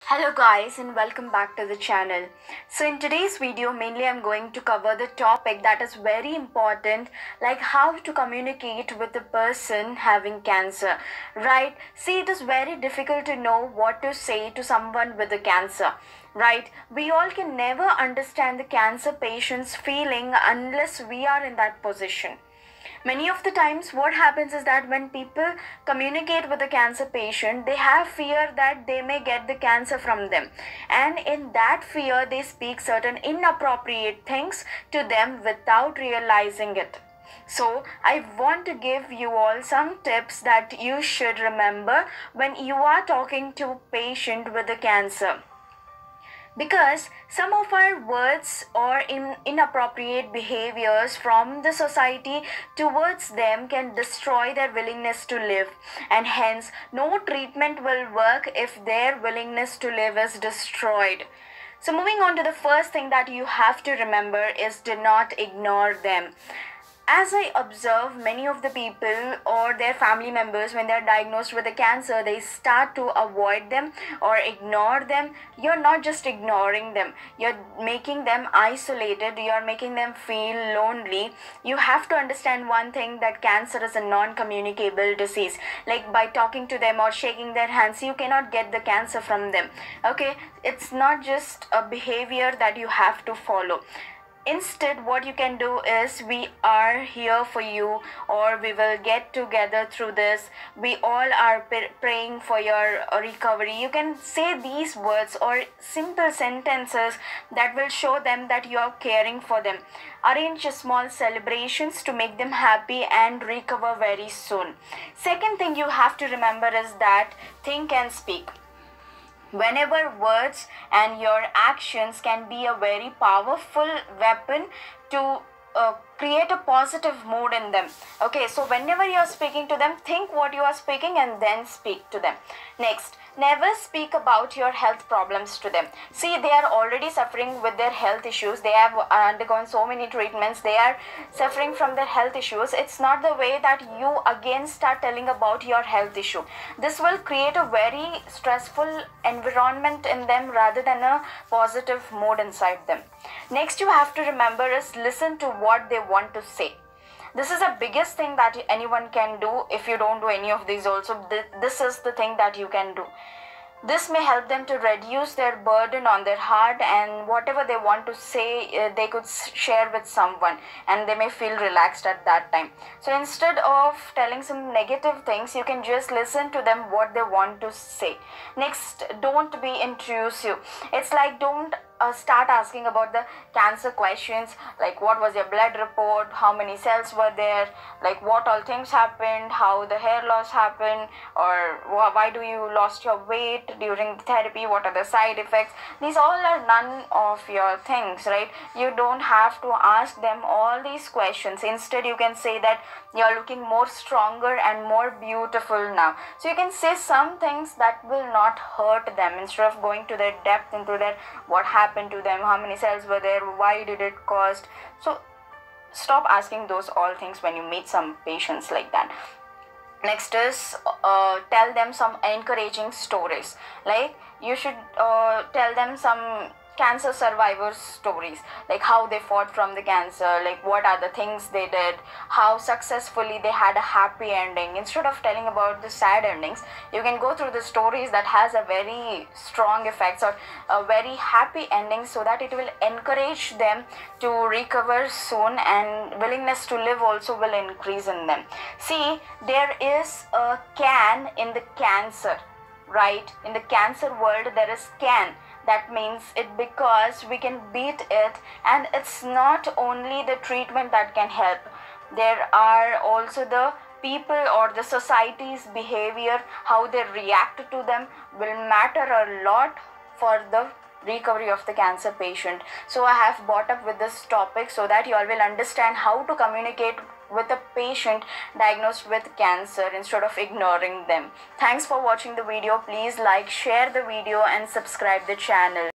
Hello guys and welcome back to the channel. So in today's video mainly I'm going to cover the topic that is very important, like how to communicate with a person having cancer, right? See, it is very difficult to know what to say to someone with a cancer, right? We all can never understand the cancer patient's feeling unless we are in that position. Many of the times what happens is that when people communicate with a cancer patient, they have fear that they may get the cancer from them, and in that fear they speak certain inappropriate things to them without realizing it. So I want to give you all some tips that you should remember when you are talking to a patient with a cancer, because some of our words or inappropriate behaviors from the society towards them can destroy their willingness to live, and hence no treatment will work if their willingness to live is destroyed. So moving on to the first thing that you have to remember is, do not ignore them. As I observe many of the people or their family members, when they are diagnosed with a cancer, they start to avoid them or ignore them. You're not just ignoring them, you're making them isolated, you're making them feel lonely. You have to understand one thing, that cancer is a non-communicable disease. Like by talking to them or shaking their hands, you cannot get the cancer from them. Okay, it's not just a behavior that you have to follow. Instead, what you can do is, we are here for you, or we will get together through this. We all are praying for your recovery. You can say these words or simple sentences that will show them that you are caring for them. Arrange small celebrations to make them happy and recover very soon. Second thing you have to remember is that think and speak. Whenever words and your actions can be a very powerful weapon to create a positive mood in them. Okay, so whenever you are speaking to them, think what you are speaking and then speak to them. Next, never speak about your health problems to them. See, they are already suffering with their health issues. They have undergone so many treatments. They are suffering from their health issues. It's not the way that you again start telling about your health issue. This will create a very stressful environment in them rather than a positive mood inside them. Next, you have to remember is, listen to what they want to say. This is the biggest thing that anyone can do. If you don't do any of these also, this is the thing that you can do. This may help them to reduce their burden on their heart, and whatever they want to say, they could share with someone, and they may feel relaxed at that time. So instead of telling some negative things, you can just listen to them what they want to say. Next, don't be intrusive. It's like, don't start asking about the cancer questions, like what was your blood report, how many cells were there, like what all things happened, how the hair loss happened, or why do you lost your weight during the therapy, what are the side effects. These all are none of your things, right? You don't have to ask them all these questions. Instead, you can say that you're looking more stronger and more beautiful now. So you can say some things that will not hurt them, instead of going to their depth into their what happened to them, how many cells were there, why did it cost. So stop asking those all things when you meet some patients like that. Next is tell them some encouraging stories. Like you should tell them some cancer survivors stories, like how they fought from the cancer, like what are the things they did, how successfully they had a happy ending. Instead of telling about the sad endings, you can go through the stories that has a very strong effects or a very happy ending, so that it will encourage them to recover soon, and willingness to live also will increase in them. See, there is a can in the cancer, right? In the cancer world there is can. That means it because we can beat it, and it's not only the treatment that can help. There are also the people or the society's behavior, how they react to them will matter a lot for the recovery of the cancer patient. So I have brought up with this topic so that you all will understand how to communicate with a patient diagnosed with cancer instead of ignoring them. Thanks for watching the video. Please like, share the video and subscribe the channel.